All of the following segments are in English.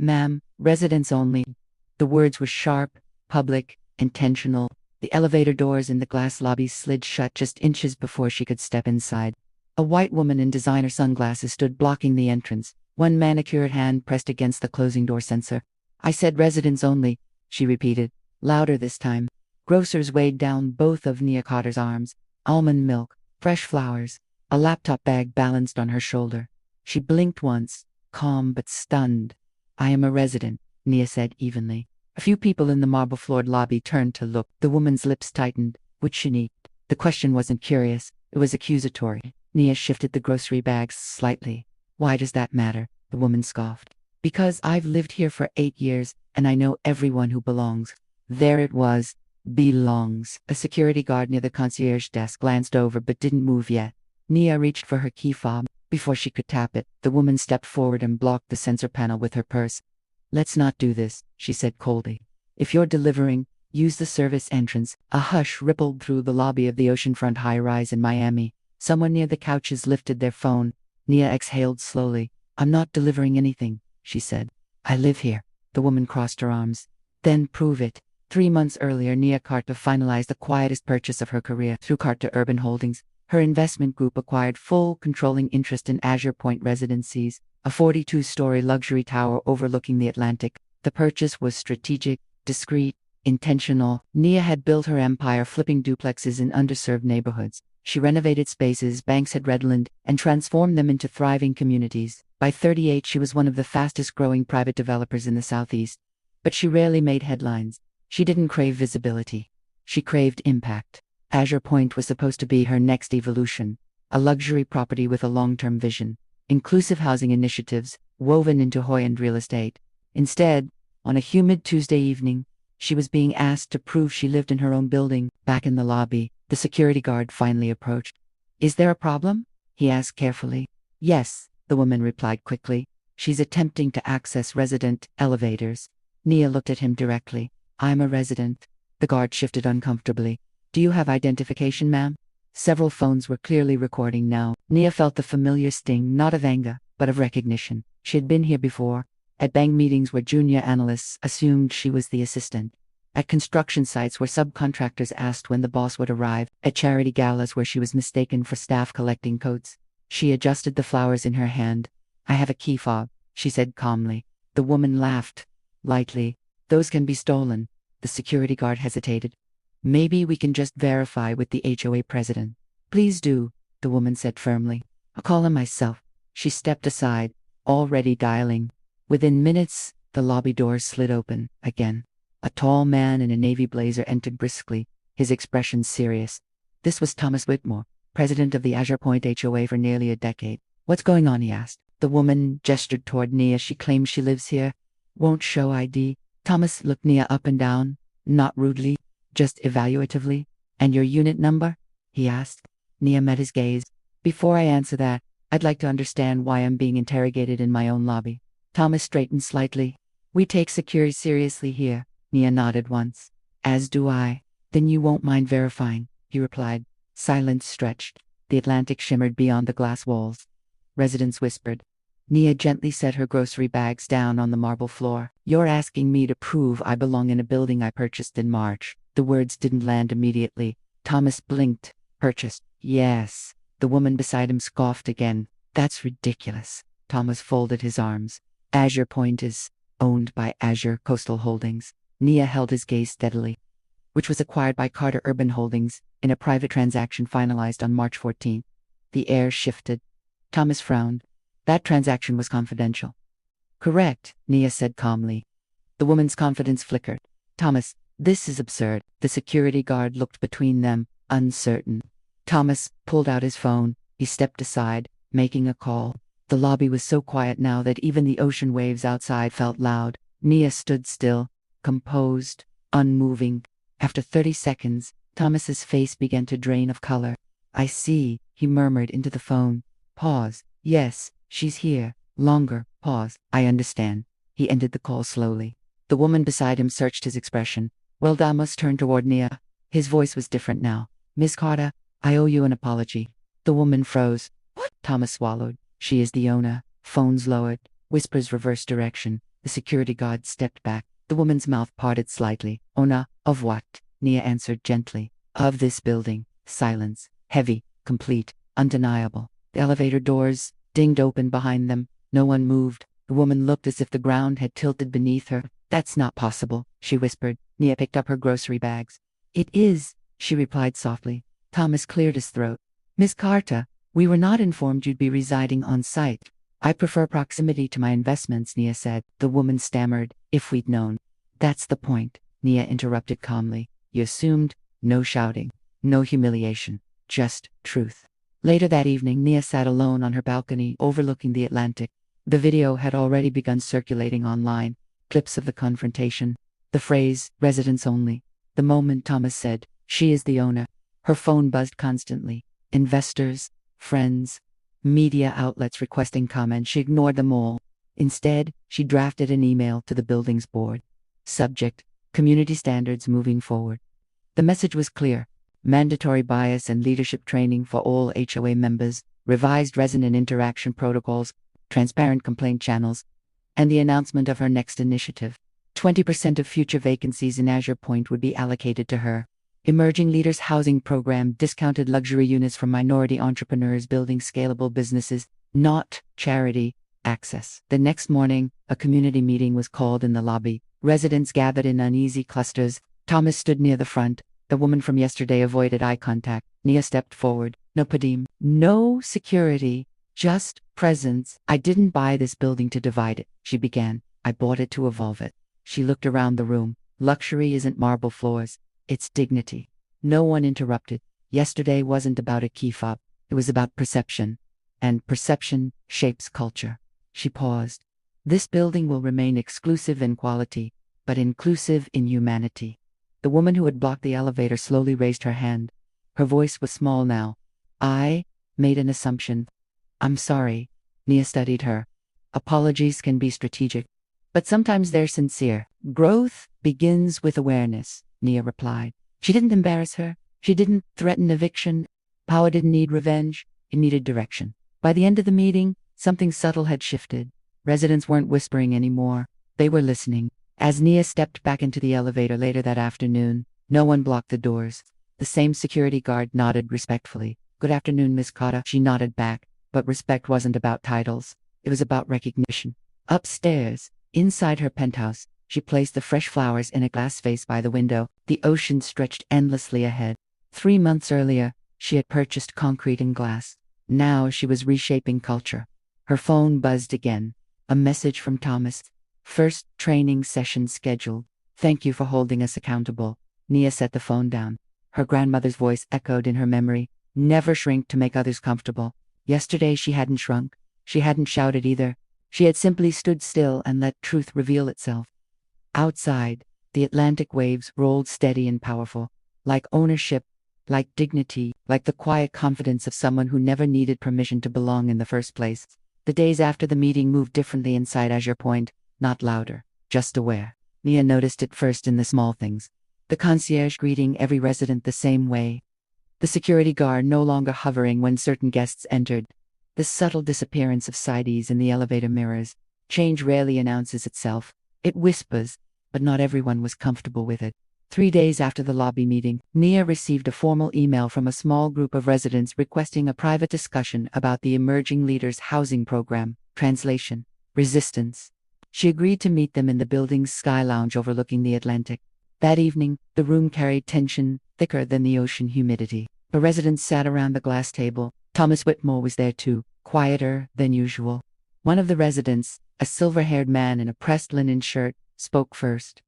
Ma'am, residents only. The words were sharp, public, intentional. The elevator doors in the glass lobby slid shut just inches before she could step inside. A white woman in designer sunglasses stood blocking the entrance, one manicured hand pressed against the closing door sensor. I said residents only, she repeated, louder this time. Grocers weighed down both of Nia Carter's arms. Almond milk, fresh flowers, a laptop bag balanced on her shoulder. She blinked once, calm but stunned. I am a resident, Nia said evenly. A few people in the marble-floored lobby turned to look. The woman's lips tightened. Would she need? The question wasn't curious. It was accusatory. Nia shifted the grocery bags slightly. Why does that matter? The woman scoffed. Because I've lived here for 8 years, and I know everyone who belongs. There it was. Belongs. A security guard near the concierge desk glanced over but didn't move yet. Nia reached for her key fob. Before she could tap it, the woman stepped forward and blocked the sensor panel with her purse. Let's not do this, she said coldly. If you're delivering, use the service entrance. A hush rippled through the lobby of the oceanfront high-rise in Miami. Someone near the couches lifted their phone. Nia exhaled slowly. I'm not delivering anything, she said. I live here. The woman crossed her arms. Then prove it. 3 months earlier, Nia Carter finalized the quietest purchase of her career through Carter Urban Holdings. Her investment group acquired full controlling interest in Azure Point Residencies, a 42-story luxury tower overlooking the Atlantic. The purchase was strategic, discreet, intentional. Nia had built her empire flipping duplexes in underserved neighborhoods. She renovated spaces banks had redlined and transformed them into thriving communities. By 38, she was one of the fastest-growing private developers in the Southeast. But she rarely made headlines. She didn't crave visibility. She craved impact. Azure Point was supposed to be her next evolution, a luxury property with a long-term vision, inclusive housing initiatives woven into high-end real estate. Instead, on a humid Tuesday evening, she was being asked to prove she lived in her own building. Back in the lobby, the security guard finally approached. Is there a problem? He asked carefully. Yes, the woman replied quickly. She's attempting to access resident elevators. Nia looked at him directly. I'm a resident. The guard shifted uncomfortably. Do you have identification, ma'am? Several phones were clearly recording now. Nia felt the familiar sting, not of anger, but of recognition. She had been here before, at bank meetings where junior analysts assumed she was the assistant, at construction sites where subcontractors asked when the boss would arrive, at charity galas where she was mistaken for staff collecting coats. She adjusted the flowers in her hand. I have a key fob, she said calmly. The woman laughed, lightly. Those can be stolen. The security guard hesitated. Maybe we can just verify with the HOA president. Please do, the woman said firmly. I'll call him myself. She stepped aside, already dialing. Within minutes, the lobby doors slid open, again. A tall man in a navy blazer entered briskly, his expression serious. This was Thomas Whitmore, president of the Azure Point HOA for nearly a decade. What's going on, he asked. The woman gestured toward Nia. She claims she lives here. Won't show ID. Thomas looked Nia up and down, not rudely, just evaluatively. And your unit number? He asked. Nia met his gaze. Before I answer that, I'd like to understand why I'm being interrogated in my own lobby. Thomas straightened slightly. We take security seriously here. Nia nodded once. As do I. Then you won't mind verifying, he replied. Silence stretched. The Atlantic shimmered beyond the glass walls. Residents whispered. Nia gently set her grocery bags down on the marble floor. You're asking me to prove I belong in a building I purchased in March. The words didn't land immediately. Thomas blinked. Purchased. Yes. The woman beside him scoffed again. That's ridiculous. Thomas folded his arms. Azure Point is owned by Azure Coastal Holdings. Nia held his gaze steadily. Which was acquired by Carter Urban Holdings in a private transaction finalized on March 14th. The air shifted. Thomas frowned. That transaction was confidential. Correct, Nia said calmly. The woman's confidence flickered. Thomas, this is absurd. The security guard looked between them, uncertain. Thomas pulled out his phone. He stepped aside, making a call. The lobby was so quiet now that even the ocean waves outside felt loud. Nia stood still, composed, unmoving. After 30 seconds, Thomas's face began to drain of color. I see, he murmured into the phone. Pause. Yes, she's here. Longer. Pause. I understand. He ended the call slowly. The woman beside him searched his expression. Well, Thomas turned toward Nia. His voice was different now. Miss Carter, I owe you an apology. The woman froze. What? Thomas swallowed. She is the owner. Phones lowered. Whispers reversed direction. The security guard stepped back. The woman's mouth parted slightly. Owner of what? Nia answered gently. Of this building. Silence. Heavy. Complete. Undeniable. The elevator doors dinged open behind them. No one moved. The woman looked as if the ground had tilted beneath her. That's not possible, she whispered. Nia picked up her grocery bags. It is, she replied softly. Thomas cleared his throat. Miss Carter, we were not informed you'd be residing on site. I prefer proximity to my investments, Nia said. The woman stammered. If we'd known. That's the point, Nia interrupted calmly. You assumed. No shouting. No humiliation. Just truth. Later that evening, Nia sat alone on her balcony overlooking the Atlantic. The video had already begun circulating online. Clips of the confrontation. The phrase, residents only. The moment Thomas said, she is the owner. Her phone buzzed constantly. Investors, friends, media outlets requesting comment. She ignored them all. Instead, she drafted an email to the building's board. Subject, community standards moving forward. The message was clear. Mandatory bias and leadership training for all HOA members, revised resident interaction protocols, transparent complaint channels, and the announcement of her next initiative. 20% of future vacancies in Azure Point would be allocated to her. Emerging Leaders Housing Program, discounted luxury units for minority entrepreneurs building scalable businesses, not charity access. The next morning, a community meeting was called in the lobby. Residents gathered in uneasy clusters. Thomas stood near the front. The woman from yesterday avoided eye contact. Nia stepped forward. No padim. No security. Just presence. I didn't buy this building to divide it, she began. I bought it to evolve it. She looked around the room. Luxury isn't marble floors. It's dignity. No one interrupted. Yesterday wasn't about a key fob. It was about perception. And perception shapes culture. She paused. This building will remain exclusive in quality, but inclusive in humanity. The woman who had blocked the elevator slowly raised her hand. Her voice was small now. I made an assumption. I'm sorry. Nia studied her. Apologies can be strategic, but sometimes they're sincere. Growth begins with awareness, Nia replied. She didn't embarrass her. She didn't threaten eviction. Power didn't need revenge. It needed direction. By the end of the meeting, something subtle had shifted. Residents weren't whispering anymore. They were listening. As Nia stepped back into the elevator later that afternoon, no one blocked the doors. The same security guard nodded respectfully. Good afternoon, Miss Carter. She nodded back, but respect wasn't about titles. It was about recognition. Upstairs, inside her penthouse, she placed the fresh flowers in a glass vase by the window. The ocean stretched endlessly ahead. 3 months earlier, she had purchased concrete and glass. Now she was reshaping culture. Her phone buzzed again. A message from Thomas. First training session scheduled. Thank you for holding us accountable. Nia set the phone down. Her grandmother's voice echoed in her memory. Never shrink to make others comfortable. Yesterday she hadn't shrunk. She hadn't shouted either. She had simply stood still and let truth reveal itself. Outside, the Atlantic waves rolled steady and powerful. Like ownership, like dignity, like the quiet confidence of someone who never needed permission to belong in the first place. The days after the meeting moved differently inside Azure Point. Not louder, just aware. Nia noticed it first in the small things. The concierge greeting every resident the same way. The security guard no longer hovering when certain guests entered. The subtle disappearance of side ease in the elevator mirrors. Change rarely announces itself. It whispers, but not everyone was comfortable with it. 3 days after the lobby meeting, Nia received a formal email from a small group of residents requesting a private discussion about the Emerging Leaders Housing Program. Translation: resistance. She agreed to meet them in the building's sky lounge overlooking the Atlantic. That evening, the room carried tension thicker than the ocean humidity. The residents sat around the glass table. Thomas Whitmore was there too, quieter than usual. One of the residents, a silver-haired man in a pressed linen shirt, spoke first.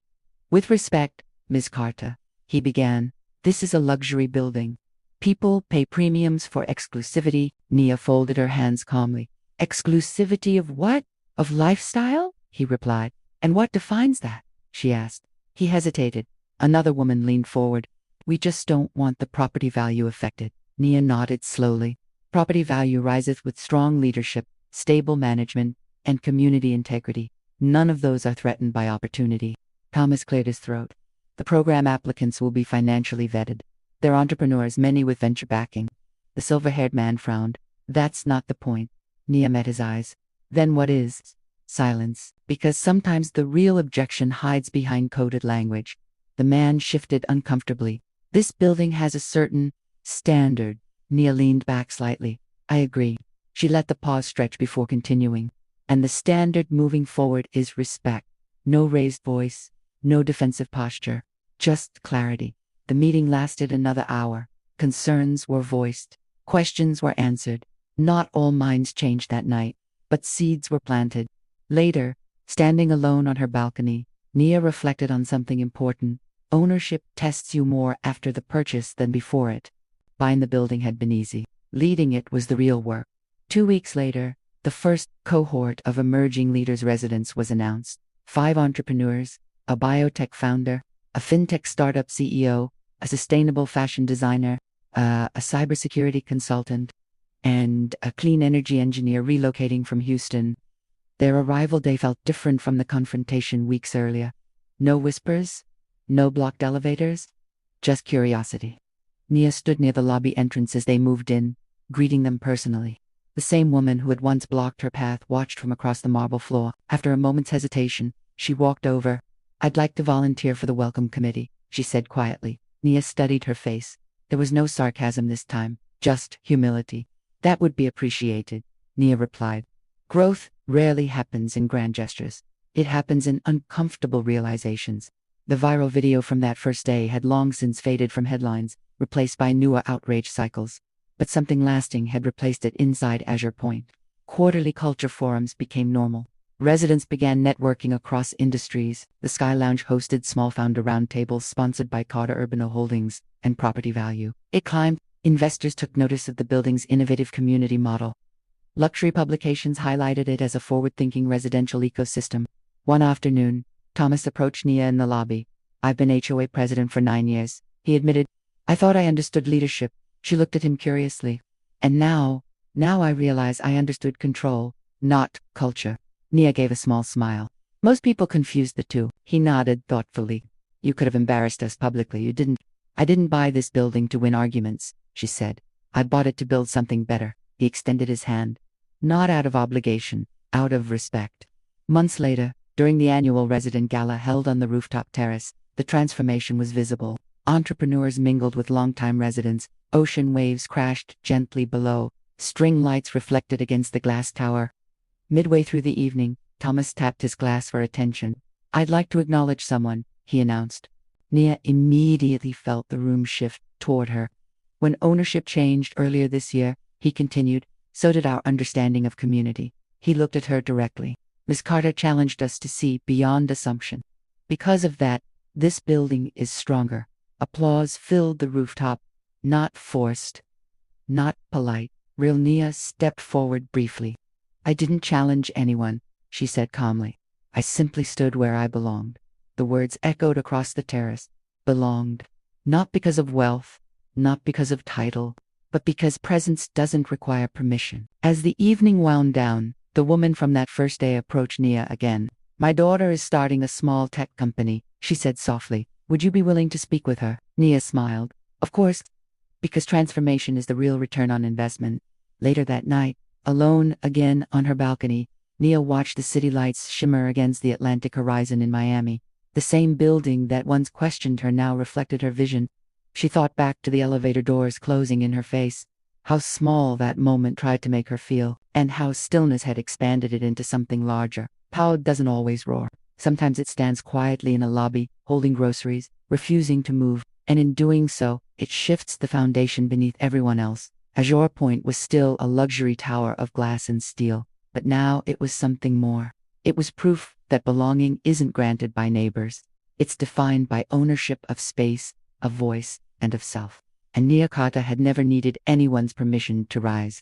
With respect, Ms. Carter, he began, this is a luxury building. People pay premiums for exclusivity. Nia folded her hands calmly. Exclusivity of what? Of lifestyle? He replied. And what defines that? She asked. He hesitated. Another woman leaned forward. We just don't want the property value affected. Nia nodded slowly. Property value riseth with strong leadership, stable management, and community integrity. None of those are threatened by opportunity. Thomas cleared his throat. The program applicants will be financially vetted. They're entrepreneurs, many with venture backing. The silver-haired man frowned. That's not the point. Nia met his eyes. Then what is? Silence, because sometimes the real objection hides behind coded language. The man shifted uncomfortably. This building has a certain standard. Nia leaned back slightly. I agree. She let the pause stretch before continuing. And the standard moving forward is respect. No raised voice, no defensive posture, just clarity. The meeting lasted another hour. Concerns were voiced. Questions were answered. Not all minds changed that night, but seeds were planted. Later, standing alone on her balcony, Nia reflected on something important. Ownership tests you more after the purchase than before it. Buying the building had been easy. Leading it was the real work. 2 weeks later, the first cohort of emerging leaders' residents was announced. 5 entrepreneurs, a biotech founder, a fintech startup CEO, a sustainable fashion designer, a cybersecurity consultant, and a clean energy engineer relocating from Houston. Their arrival day felt different from the confrontation weeks earlier. No whispers, no blocked elevators, just curiosity. Nia stood near the lobby entrance as they moved in, greeting them personally. The same woman who had once blocked her path watched from across the marble floor. After a moment's hesitation, she walked over. I'd like to volunteer for the welcome committee, she said quietly. Nia studied her face. There was no sarcasm this time, just humility. That would be appreciated, Nia replied. Growth rarely happens in grand gestures. It happens in uncomfortable realizations. The viral video from that first day had long since faded from headlines, replaced by newer outrage cycles. But something lasting had replaced it inside Azure Point. Quarterly culture forums became normal. Residents began networking across industries. The Sky Lounge hosted small founder roundtables sponsored by Carter Urbano Holdings and Property Value. It climbed. Investors took notice of the building's innovative community model. Luxury publications highlighted it as a forward-thinking residential ecosystem. One afternoon, Thomas approached Nia in the lobby. I've been HOA president for 9 years, he admitted. I thought I understood leadership. She looked at him curiously. And now I realize I understood control, not culture. Nia gave a small smile. Most people confuse the two. He nodded thoughtfully. You could have embarrassed us publicly. You didn't. I didn't buy this building to win arguments, she said. I bought it to build something better. He extended his hand. Not out of obligation, out of respect. Months later, during the annual resident gala held on the rooftop terrace, the transformation was visible. Entrepreneurs mingled with longtime residents. Ocean waves crashed gently below. String lights reflected against the glass tower. Midway through the evening, Thomas tapped his glass for attention. I'd like to acknowledge someone, he announced. Nia immediately felt the room shift toward her. When ownership changed earlier this year, he continued, so did our understanding of community. He looked at her directly. Ms. Carter challenged us to see beyond assumption. Because of that, this building is stronger. Applause filled the rooftop. Not forced. Not polite. Real. Nia stepped forward briefly. I didn't challenge anyone, she said calmly. I simply stood where I belonged. The words echoed across the terrace. Belonged. Not because of wealth, not because of title, but because presence doesn't require permission. As the evening wound down, the woman from that first day approached Nia again. My daughter is starting a small tech company, she said softly. Would you be willing to speak with her? Nia smiled. Of course, because transformation is the real return on investment. Later that night, alone again on her balcony, Nia watched the city lights shimmer against the Atlantic horizon in Miami. The same building that once questioned her now reflected her vision. She thought back to the elevator doors closing in her face. How small that moment tried to make her feel, and how stillness had expanded it into something larger. Power doesn't always roar. Sometimes it stands quietly in a lobby, holding groceries, refusing to move, and in doing so, it shifts the foundation beneath everyone else. Azure Point was still a luxury tower of glass and steel, but now it was something more. It was proof that belonging isn't granted by neighbors. It's defined by ownership of space, of voice, and of self. And Nia Carter had never needed anyone's permission to rise.